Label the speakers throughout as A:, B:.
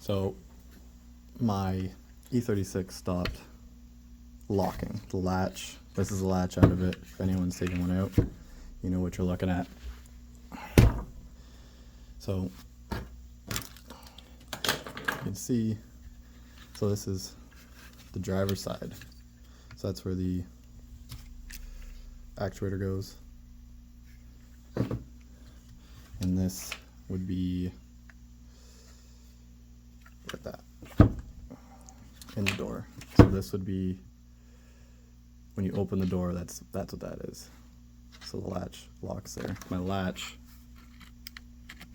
A: So my E36 stopped locking. The latch, this is the latch out of it. If anyone's taking one out, you know what you're looking at. So you can see, so this is the driver's side. So that's where the actuator goes. And this would be like that in the door. So this would be when you open the door, that's what that is. So the latch locks there. My latch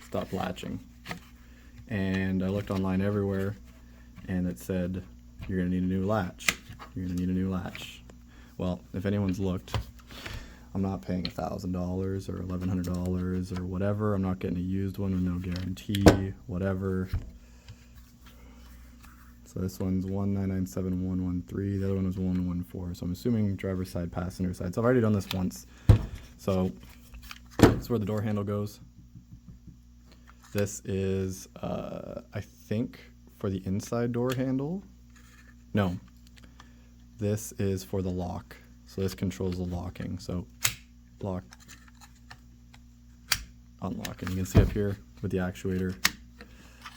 A: stopped latching. And I looked online everywhere and it said, you're gonna need a new latch. You're gonna need a new latch. Well, if anyone's looked, I'm not paying $1,000 or $1,100 or whatever. I'm not getting a used one with no guarantee, whatever. So this one's 1997113. The other one was 114. So I'm assuming driver's side, passenger side. So I've already done this once. So this is where the door handle goes. This is, I think, for the inside door handle. No, this is for the lock. So this controls the locking. So lock, unlock. And you can see up here with the actuator,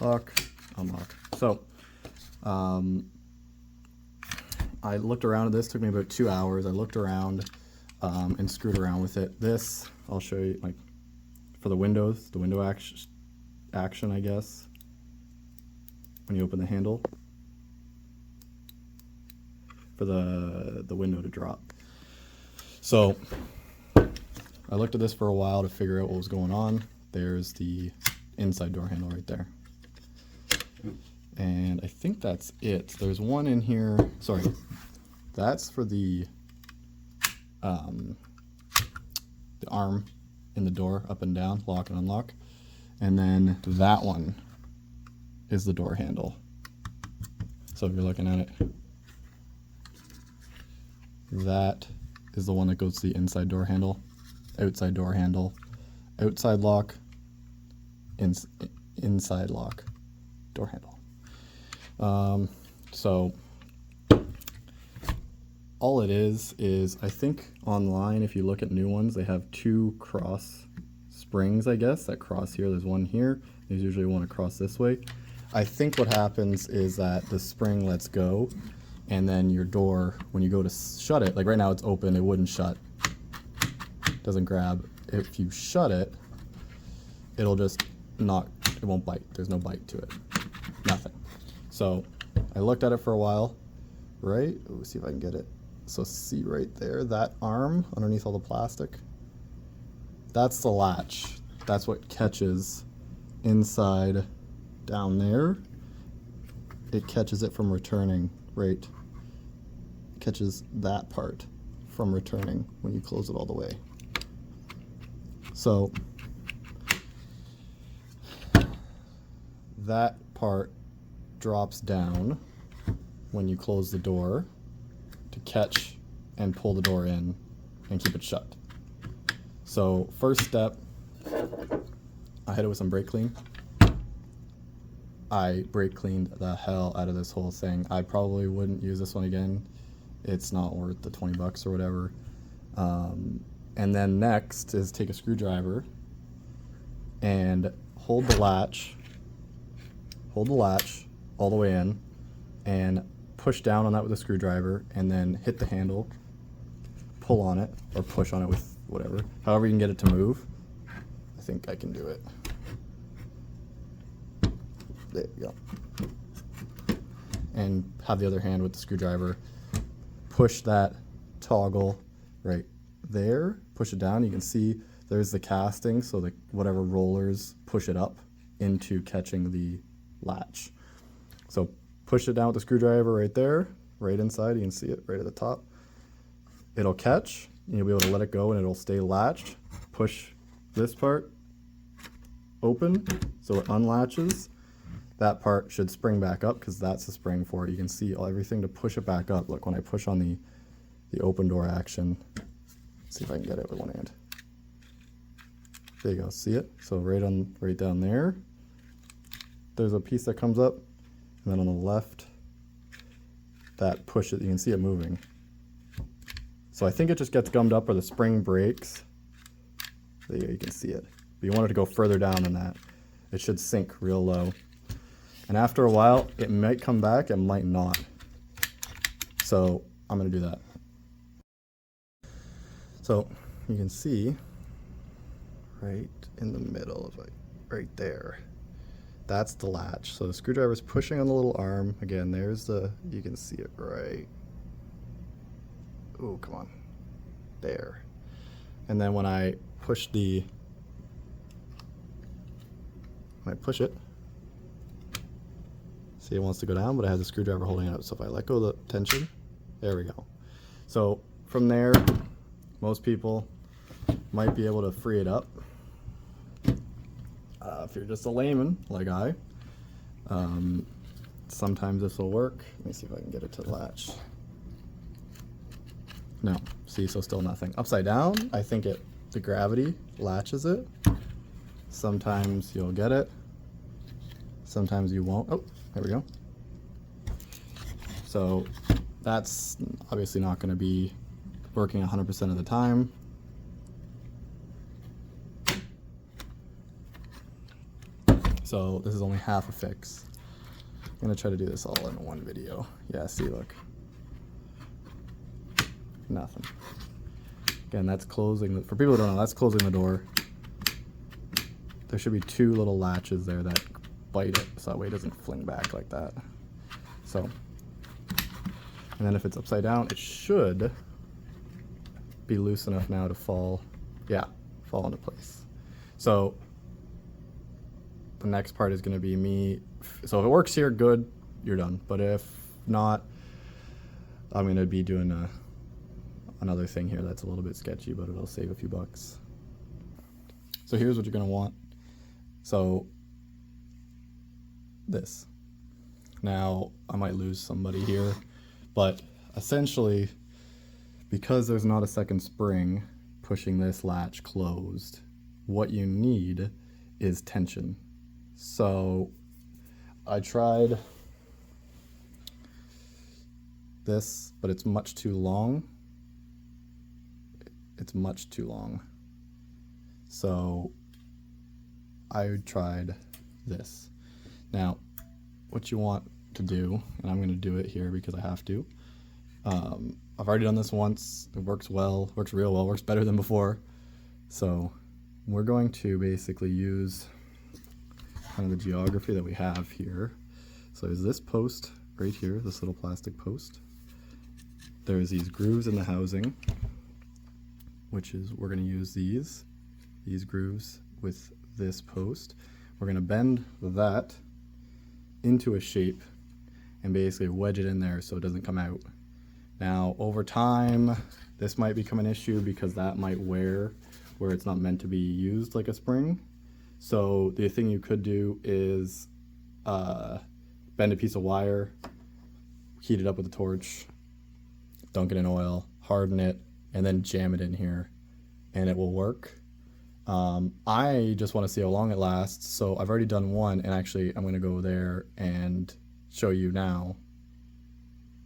A: lock, unlock. So I looked around at this. Took me about 2 hours. I looked around and screwed around with it. This, I'll show you, like, for the windows, the window action, I guess, when you open the handle for the window to drop. So I looked at this for a while to figure out what was going on. There's the inside door handle right there. And I think that's it. There's one in here, sorry, that's for the arm in the door, up and down, lock and unlock. And then that one is the door handle. So if you're looking at it, that is the one that goes to the inside door handle, outside door handle, outside lock, inside lock, door handle. So all it is I think online, if you look at new ones, they have 2 cross springs, I guess, that cross here. There's one here. There's usually one across this way. I think what happens is that the spring lets go, and then your door, when you go to shut it, like right now it's open, it wouldn't shut, doesn't grab. If you shut it, it'll just not, it won't bite. There's no bite to it, nothing. So I looked at it for a while, right? Let's see if I can get it. So see right there, that arm underneath all the plastic, that's the latch. That's what catches inside down there. It catches it from returning, right? Catches that part from returning when you close it all the way. So that part drops down when you close the door to catch and pull the door in and keep it shut. So first step, I hit it with some brake clean. I brake cleaned the hell out of this whole thing. I probably wouldn't use this one again. It's not worth the 20 bucks or whatever. And then next is take a screwdriver and hold the latch all the way in and push down on that with a screwdriver and then hit the handle, pull on it or push on it with whatever, however you can get it to move. I think I can do it. There you go. And have the other hand with the screwdriver push that toggle right there, push it down. You can see there's the casting, so the whatever rollers push it up into catching the latch. So push it down with the screwdriver right there, right inside. You can see it right at the top. It'll catch, and you'll be able to let it go, and it'll stay latched. Push this part open, so it unlatches. That part should spring back up because that's the spring for it. You can see everything to push it back up. Look, when I push on the open door action, let's see if I can get it with one hand. There you go, see it? So right down there, there's a piece that comes up. And then on the left, that pushes, you can see it moving. So I think it just gets gummed up or the spring breaks. There you can see it. But you want it to go further down than that. It should sink real low. And after a while, it might come back, it might not. So I'm gonna do that. So you can see right in the middle of it, right there, that's the latch. So the screwdriver is pushing on the little arm. Again, there's the, you can see it right. Oh, come on, there. And then when I push the, when I push it, see it wants to go down, but I have the screwdriver holding it up. So if I let go of the tension, there we go. So from there, most people might be able to free it up. If you're just a layman like I, sometimes this will work. Let me see if I can get it to latch. No, see, so still nothing. Upside down, I think the gravity latches it. Sometimes you'll get it, sometimes you won't. Oh, there we go. So that's obviously not going to be working 100% of the time. So this is only half a fix. I'm going to try to do this all in one video. Yeah, see, look. Nothing. Again, that's closing. For people who don't know, that's closing the door. There should be two little latches there that bite it, so that way it doesn't fling back like that. So, and then if it's upside down, it should be loose enough now to fall, yeah, fall into place. So the next part is going to be me. So if it works here, good, you're done. But if not, I'm going to be doing another thing here that's a little bit sketchy, but it'll save a few bucks. So here's what you're going to want. So this. Now I might lose somebody here, but essentially, because there's not a second spring pushing this latch closed, what you need is tension. So I tried this, but it's much too long. It's much too long. So I tried this. Now, what you want to do, and I'm going to do it here because I have to. I've already done this once. It works well, works real well, works better than before. So we're going to basically use kind of the geography that we have here. So there's this post right here, this little plastic post. There's these grooves in the housing, which is, we're going to use these grooves with this post. We're going to bend that into a shape and basically wedge it in there so it doesn't come out. Now, over time, this might become an issue because that might wear where it's not meant to be used like a spring. So the thing you could do is bend a piece of wire, heat it up with a torch, dunk it in oil, harden it, and then jam it in here, and it will work. I just want to see how long it lasts, so I've already done one, and actually I'm going to go there and show you now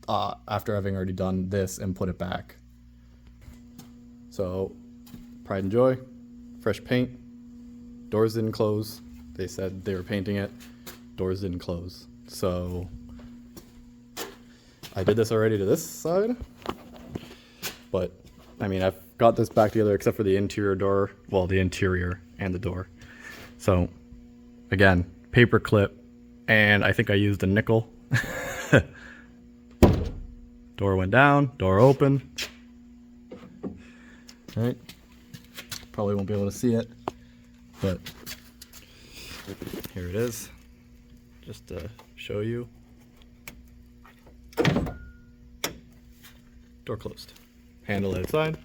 A: after having already done this and put it back. So, pride and joy, fresh paint, doors didn't close. They said they were painting it, doors didn't close. So I did this already to this side, but I mean, I've got this back together except for the interior door, well, the interior and the door. So again, paper clip, and I think I used a nickel. Door went down, door open. All right, probably won't be able to see it, but here it is, just to show you. Door closed. Handle outside.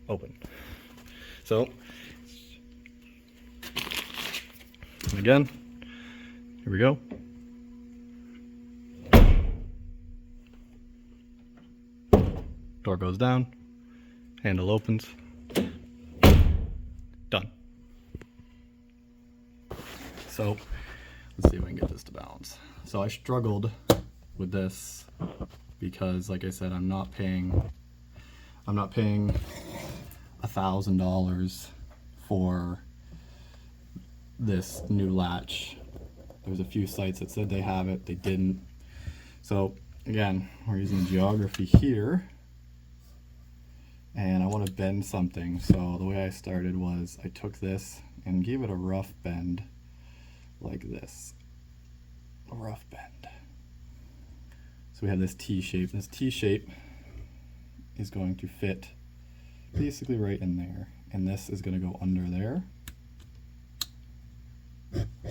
A: Open. So, again, here we go. Door goes down. Handle opens. Done. So let's see if I can get this to balance. So I struggled with this because, like I said, I'm not paying $1,000 for this new latch. There's a few sites that said they have it, they didn't. So again, we're using geography here, and I want to bend something. So the way I started was I took this and gave it a rough bend like this. A rough bend. So we have this T shape. This T shape is going to fit basically right in there, and this is going to go under there.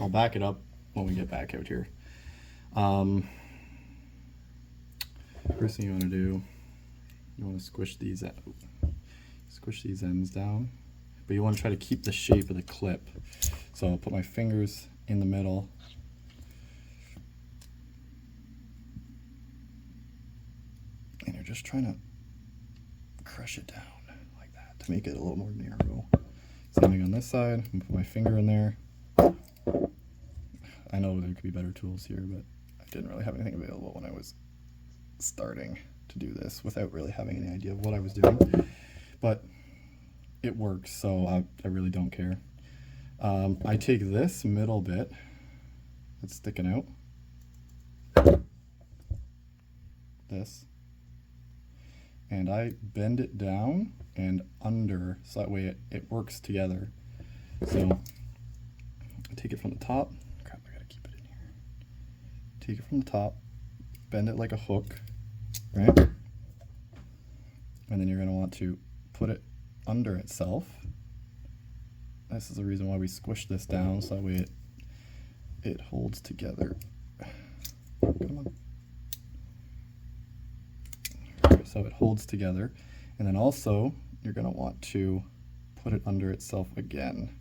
A: I'll back it up when we get back out here. First thing you want to do, you want to squish these ends down, but you want to try to keep the shape of the clip. So I'll put my fingers in the middle, and you're just trying to crush it down like that to make it a little more narrow. Same thing on this side. I'm gonna put my finger in there. I know there could be better tools here, but I didn't really have anything available when I was starting to do this without really having any idea of what I was doing. But it works, so I really don't care. I take this middle bit that's sticking out, this, and I bend it down and under so that way it works together. So I take it from the top. Crap, I gotta keep it in here. Take it from the top, bend it like a hook, right? And then you're gonna want to put it under itself. This is the reason why we squish this down, so that way it holds together. Come on. So it holds together. And then also, you're gonna want to put it under itself again.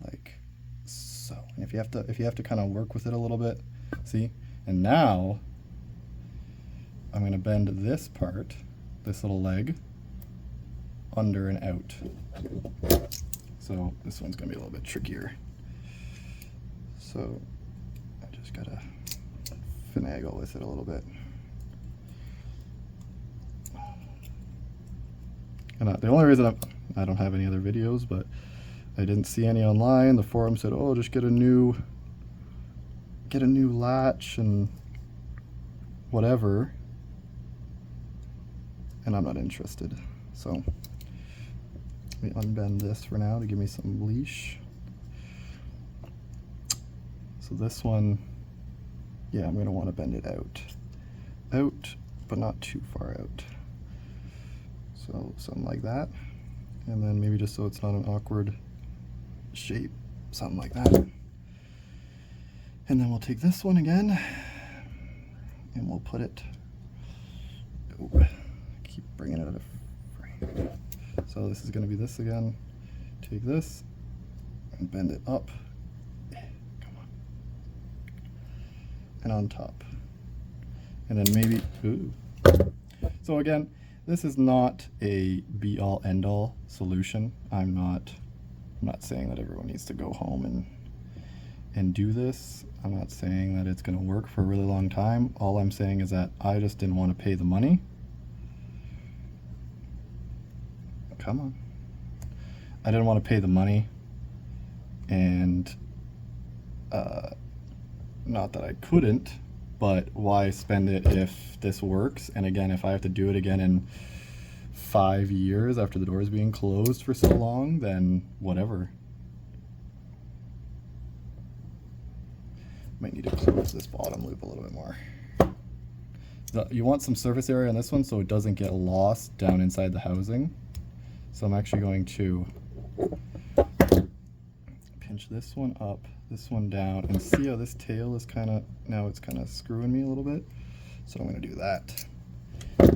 A: Like so. And if you have to kind of work with it a little bit, see? And now I'm going to bend this part, this little leg, under and out. So this one's going to be a little bit trickier. So I just got to finagle with it a little bit. And the only reason I don't have any other videos, but I didn't see any online. The forum said, oh, just get a new latch and whatever. And I'm not interested. So let me unbend this for now to give me some leash. So this one, yeah, I'm going to want to bend it out, but not too far out. So something like that. And then maybe just so it's not an awkward shape, something like that. And then we'll take this one again and we'll put it, keep bringing it out of frame. So this is going to be this again. Take this and bend it up. Come on. And on top. And then maybe, ooh. So again, this is not a be-all end-all solution. I'm not saying that everyone needs to go home and do this. I'm not saying that it's going to work for a really long time. All I'm saying is that I just didn't want to pay the money. Come on. I didn't want to pay the money, and not that I couldn't, but why spend it if this works? And again, if I have to do it again in 5 years after the doors being closed for so long, then whatever. Might need to close this bottom loop a little bit more. You want some surface area on this one so it doesn't get lost down inside the housing. So I'm actually going to pinch this one up, this one down, and see how this tail is now it's kind of screwing me a little bit. So I'm going to do that.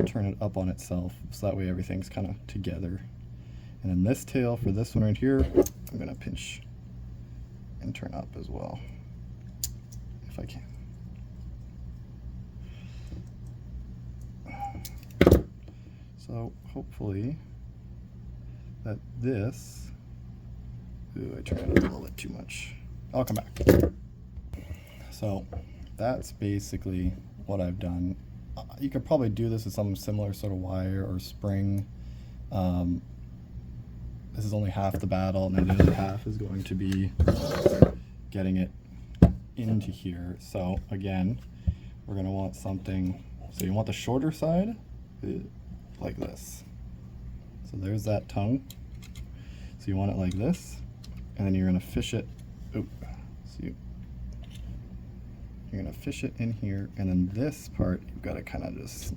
A: Turn it up on itself so that way everything's kind of together. And then this tail for this one right here, I'm going to pinch and turn up as well, if I can. So hopefully that this Ooh, I turned it a little bit too much. I'll come back. So that's basically what I've done. You could probably do this with some similar sort of wire or spring. This is only half the battle, and then the other half is going to be getting it into here. So again, we're going to want something, so you want the shorter side like this. So there's that tongue. So you want it like this, and then you're going to fish it. Oop, so you're going to fish it in here, and then this part you've got to kind of just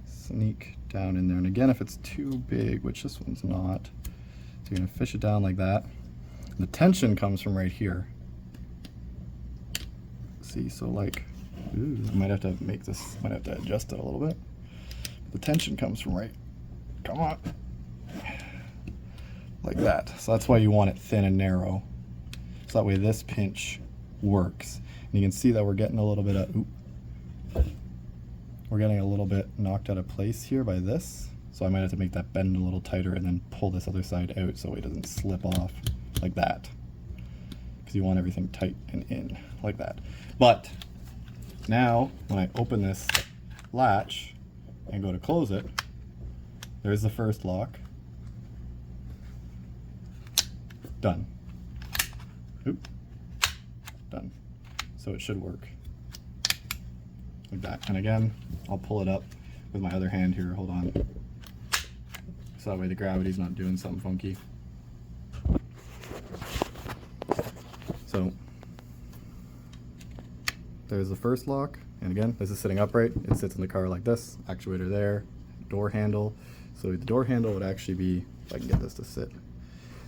A: sneak down in there. And again, if it's too big, which this one's not, so you're going to fish it down like that. The tension comes from right here. See, so like, ooh, I might have to make this, might have to adjust it a little bit. The tension comes from right, come on, like that. So that's why you want it thin and narrow. So that way this pinch works. And you can see that we're getting a little bit of, we're getting a little bit knocked out of place here by this. So I might have to make that bend a little tighter and then pull this other side out so it doesn't slip off like that. Because you want everything tight and in like that. But now when I open this latch and go to close it, there's the first lock. Done. Oop. Done. So it should work like that. And again, I'll pull it up with my other hand here. Hold on. So that way the gravity's not doing something funky. So there's the first lock. And again, this is sitting upright. It sits in the car like this. Actuator there. Door handle. So the door handle would actually be, if I can get this to sit,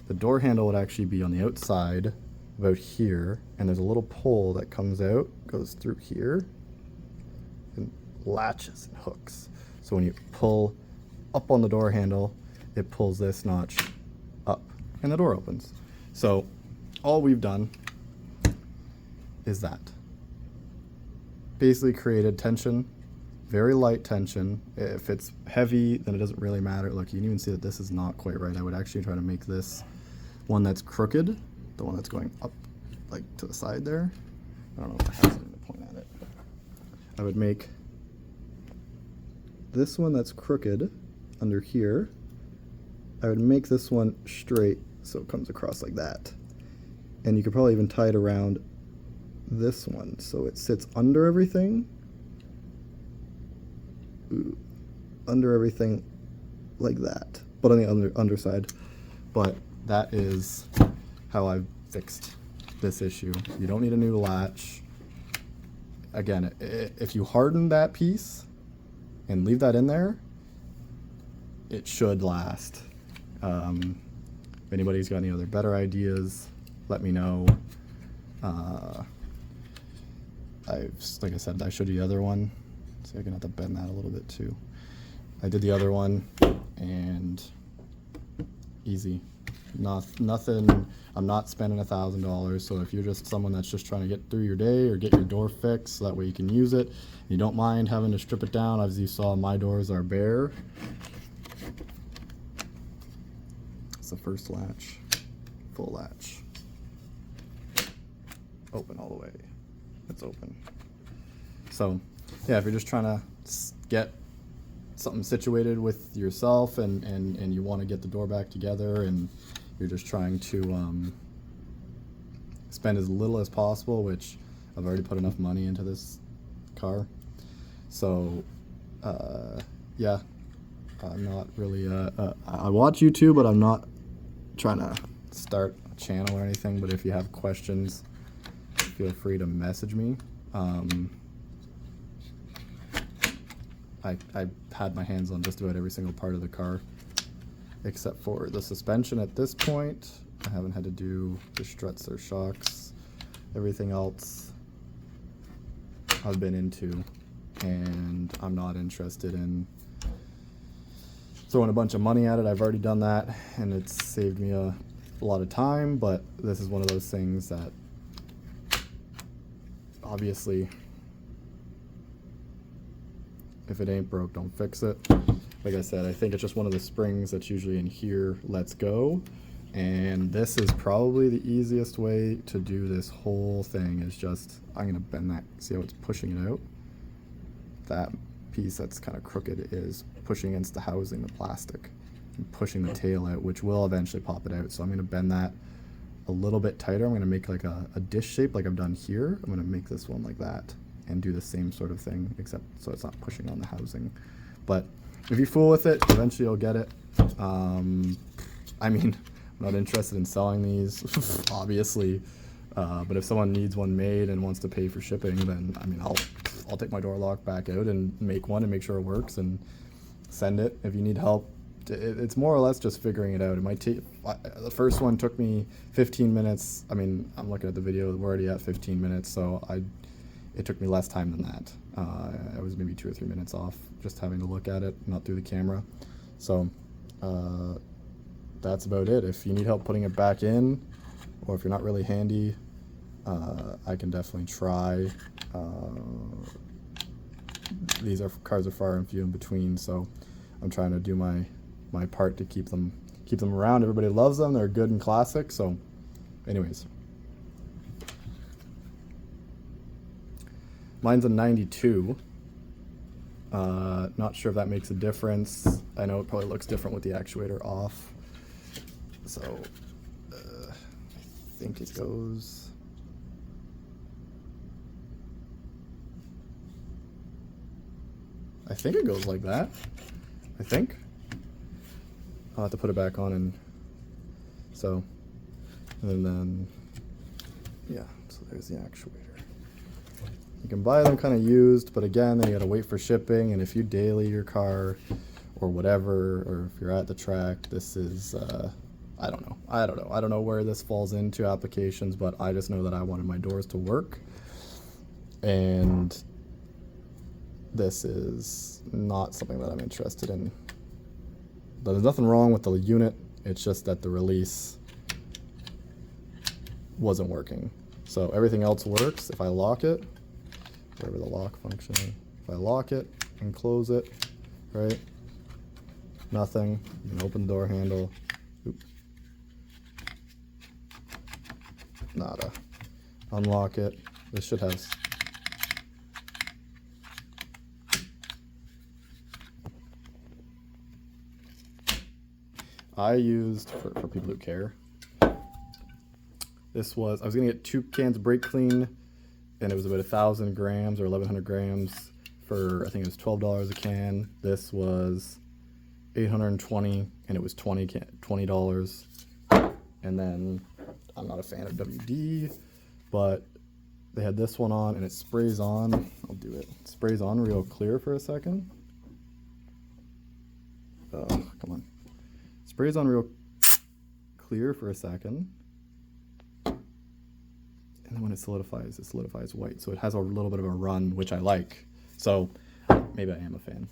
A: the door handle would actually be on the outside about here, and there's a little pole that comes out, goes through here, and latches and hooks. So when you pull up on the door handle, it pulls this notch up, and the door opens. So all we've done is that. Basically created tension, very light tension. If it's heavy, then it doesn't really matter. Look, you can even see that this is not quite right. I would actually try to make this one that's crooked, the one that's going up like to the side there. I don't know if I have something to point at it. I would make this one that's crooked under here. I would make this one straight so it comes across like that. And you could probably even tie it around this one so it sits under everything. Ooh, under everything like that, but on the underside. But that is how I've fixed this issue. You don't need a new latch. Again, if you harden that piece and leave that in there, it should last. If anybody's got any other better ideas, let me know. Like I said, I showed you the other one. So you're gonna have to bend that a little bit too. I did the other one and easy. Nothing, I'm not spending $1,000. So if you're just someone that's just trying to get through your day or get your door fixed so that way you can use it, you don't mind having to strip it down. As you saw, my doors are bare. It's the first latch, full latch. Open all the way. It's open. So yeah, if you're just trying to get something situated with yourself and you want to get the door back together and you're just trying to spend as little as possible, which I've already put enough money into this car. So yeah, I'm not really, I watch YouTube, but I'm not trying to start a channel or anything. But if you have questions, feel free to message me. I had my hands on just about every single part of the car, except for the suspension at this point. I haven't had to do the struts or shocks. Everything else I've been into, and I'm not interested in throwing a bunch of money at it. I've already done that, and it's saved me a lot of time, but this is one of those things that obviously, if it ain't broke, don't fix it. Like I said, I think it's just one of the springs that's usually in here lets go. And this is probably the easiest way to do this whole thing is just, I'm gonna bend that, see how it's pushing it out? That piece that's kind of crooked is pushing against the housing, the plastic, and pushing the tail out, which will eventually pop it out. So I'm gonna bend that a little bit tighter. I'm gonna make like a dish shape like I've done here. I'm gonna make this one like that and do the same sort of thing, except so it's not pushing on the housing. But if you fool with it, eventually you'll get it. I mean, I'm not interested in selling these, obviously, but if someone needs one made and wants to pay for shipping, then I mean, I'll take my door lock back out and make one and make sure it works and send it. If you need help, it's more or less just figuring it out. It might take, the first one took me 15 minutes. I mean, I'm looking at the video, we're already at 15 minutes, so it took me less time than that. I was maybe 2 or 3 minutes off just having to look at it, not through the camera. So that's about it. If you need help putting it back in, or if you're not really handy, I can definitely try. These cars are far and few in between, so I'm trying to do my part to keep them around. Everybody loves them. They're good and classic. So anyways, mine's a 92. Not sure if that makes a difference. I know it probably looks different with the actuator off. So I think it goes, like that. I think I'll have to put it back on, and so, and then yeah, so there's the actuator. You can buy them kind of used, but again, then you gotta wait for shipping, and if you daily your car or whatever, or if you're at the track, this is I don't know where this falls into applications, but I just know that I wanted my doors to work, and this is not something that I'm interested in. There's nothing wrong with the unit, it's just that the release wasn't working. So everything else works. If I lock it, whatever the lock function is, if I lock it and close it, right, nothing. You can open the door handle. Oop. Nada. Unlock it. This should have. I used, for people who care, this was, I was gonna get 2 cans of brake clean, and it was about 1,000 grams or 1,100 grams for, I think it was $12 a can. This was 820, and it was $20. And then, I'm not a fan of WD, but they had this one on, and it sprays on. I'll do it. It sprays on real clear for a second. Oh, come on. Sprays on real clear for a second. And then when it solidifies white. So it has a little bit of a run, which I like. So maybe I am a fan.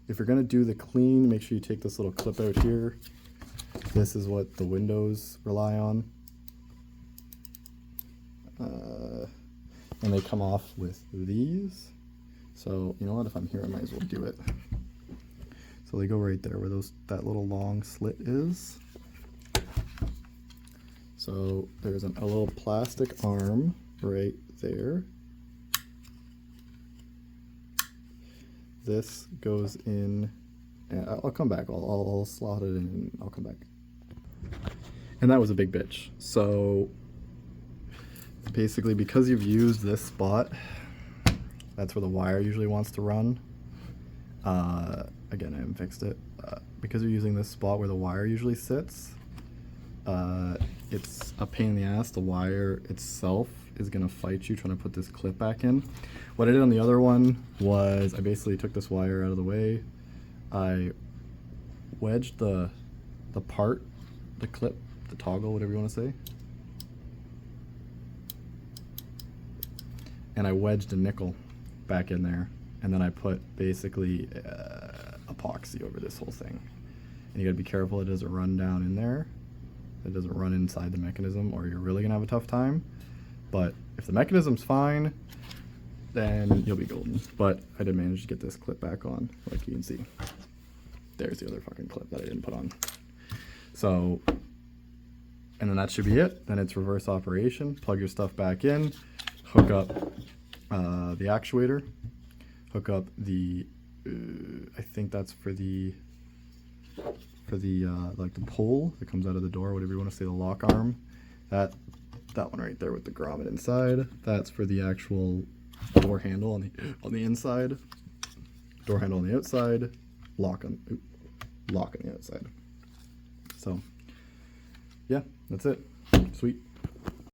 A: If you're gonna do the clean, make sure you take this little clip out here. This is what the windows rely on. And they come off with these. So you know what, if I'm here, I might as well do it. So they go right there where that little long slit is. So there's a little plastic arm right there. This goes in, and I'll come back, I'll slot it in and I'll come back. And that was a big bitch. So basically, because you've used this spot, that's where the wire usually wants to run. Again, I haven't fixed it. Because you're using this spot where the wire usually sits, it's a pain in the ass. The wire itself is gonna fight you trying to put this clip back in. What I did on the other one was I basically took this wire out of the way. I wedged the clip, the toggle, whatever you want to say. And I wedged a nickel back in there. And then I put basically epoxy over this whole thing. And you gotta be careful it doesn't run down in there. It doesn't run inside the mechanism, or you're really gonna have a tough time. But if the mechanism's fine, then you'll be golden. But I did manage to get this clip back on, like you can see. There's the other fucking clip that I didn't put on. So, and then that should be it. Then it's reverse operation. Plug your stuff back in, hook up the actuator, hook up the, I think that's for the like the pull that comes out of the door, whatever you want to say, the lock arm. That one right there with the grommet inside. That's for the actual door handle on the inside. Door handle on the outside. Lock on the outside. So yeah, that's it. Sweet.